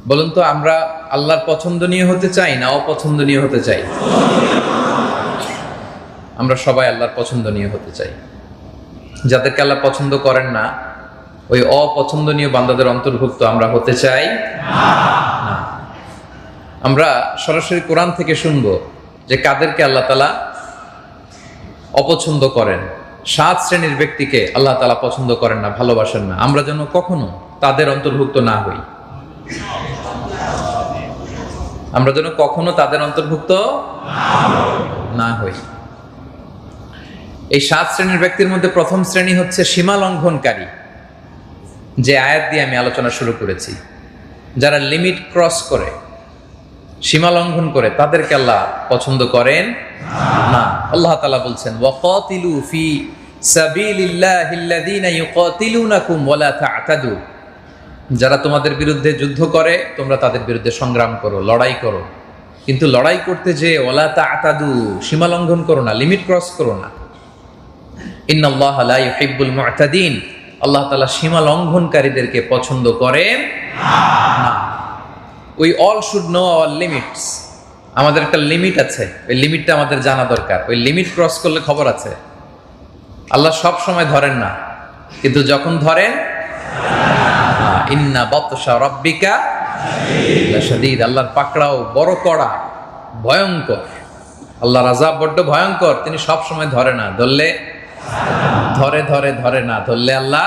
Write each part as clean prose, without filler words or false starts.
বলুন তো, আমরা আল্লাহর পছন্দনীয় হতে চাই না অপছন্দনীয় হতে চাই? আমরা সবাই আল্লাহর পছন্দনীয় হতে চাই। যাদেরকে আল্লাহ পছন্দ করেন না, ওই অপছন্দনীয় বান্দাদের অন্তর্ভুক্ত আমরা হতে চাই না। আমরা সরাসরি কোরআন থেকে শুনবো যে কাদেরকে আল্লাহ তাআলা অপছন্দ করেন। 7 শ্রেণীর ব্যক্তিকে আল্লাহ তাআলা পছন্দ করেন না, ভালোবাসেন না। আমরা যেন কখনো তাদের অন্তর্ভুক্ত না হই। আমরা যেন কখনো তাদের অন্তর্ভুক্ত না হই। এই 7 শ্রেণীর ব্যক্তির মধ্যে প্রথম শ্রেণী হচ্ছে সীমা লঙ্ঘনকারী, যে আয়াত দিয়ে আমি আলোচনা শুরু করেছি। যারা লিমিট ক্রস করে, সীমা লঙ্ঘন করে, তাদেরকে আল্লাহ পছন্দ করেন না। আল্লাহ তাআলা বলছেন, ওয়াকাতিলু ফি সাবিলিল্লাহিল্লাযীনা ইউকাতিলুনাকুম ওয়ালা তা'তাদু। যারা তোমাদের বিরুদ্ধে যুদ্ধ করে, তোমরা তাদের বিরুদ্ধে সংগ্রাম করো, লড়াই করো, কিন্তু লড়াই করতে যে ওয়ালা তা'তাদু, সীমা লঙ্ঘন করো না, লিমিট ক্রস করো না। ইন্নাল্লাহা লা ইউহিব্বুল মু'তাদিন। আল্লাহ তাআলা সীমা লঙ্ঘনকারীদেরকে পছন্দ করেন না। We all should know our limits. আমাদের একটা লিমিট আছে, ওই লিমিটটা আমাদের জানা দরকার। ওই লিমিট ক্রস করলে খবর আছে। আল্লাহ সব সময় ধরেন না, কিন্তু যখন ধরেন, ইন্না বাতশা রাব্বিকা লাশাদীদ। আল্লাহর পাকড়াও বড় কড়া, ভয়ঙ্কর। আল্লাহর আযাব বড্ড ভয়ঙ্কর। তিনি সব সময় ধরে না, ধরলে ধরে না, ধরলে আল্লাহ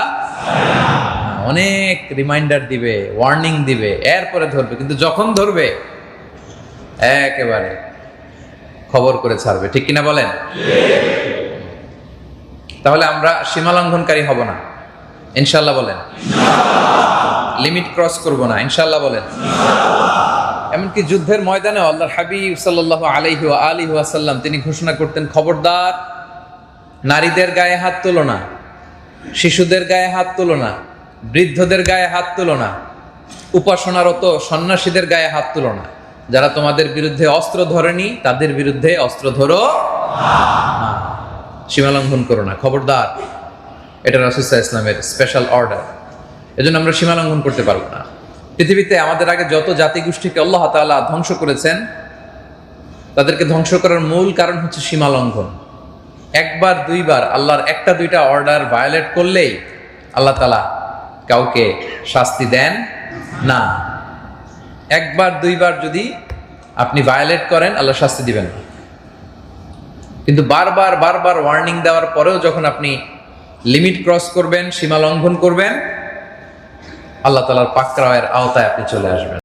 অনেক রিমাইন্ডার দিবে, ওয়ার্নিং দিবে, এরপরে ধরবে। কিন্তু যখন ধরবে একেবারে খবর করে ছাড়বে। ঠিক কিনা বলেন? তাহলে আমরা সীমা লঙ্ঘনকারী হব না, ইনশাআল্লাহ বলেন। লিমিট ক্রস করব না, ইনশাআল্লাহ বলেন। এমনকি যুদ্ধের ময়দানে আল্লাহর হাবিব সাল্লাল্লাহু আলাইহি ওয়া আলিহি ওয়াসাল্লাম তিনি ঘোষণা করতেন, খবরদার, নারীদের গায়ে হাত তোলো না, শিশুদের গায়ে হাত তোলো না, বৃদ্ধদের গায়ে হাত তোলো না, উপাসনারত সন্ন্যাসীদের গায়ে হাত তোলো না। যারা তোমাদের বিরুদ্ধে অস্ত্র ধরেনি, তাদের বিরুদ্ধে অস্ত্র ধরো না। সীমা লঙ্ঘন করো না, খবরদার। এটা রাসূল সাল্লাল্লাহু আলাইহি ওয়াসাল্লামের স্পেশাল অর্ডার। এজন্য আমরা সীমা লঙ্ঘন করতে পারবো না। পৃথিবীতে আমাদের আগে যত জাতিগোষ্ঠীকে আল্লাহ তাআলা ধ্বংস করেছেন, তাদেরকে ধ্বংস করার মূল কারণ হচ্ছে সীমা লঙ্ঘন। একবার দুইবার আল্লাহর একটা দুইটা অর্ডার ভায়োলেট করলেই আল্লাহ তাআলা কাউকে শাস্তি দেন না। একবার দুইবার যদি আপনি ভায়োলেট করেন, আল্লাহ শাস্তি দিবেন না। কিন্তু বারবার ওয়ার্নিং দেওয়ার পরেও যখন আপনি লিমিট ক্রস করবেন, সীমা লঙ্ঘন করবেন, আল্লাহ তাআলার পাকড়াওয়ের আওতায় আপনি চলে আসবেন।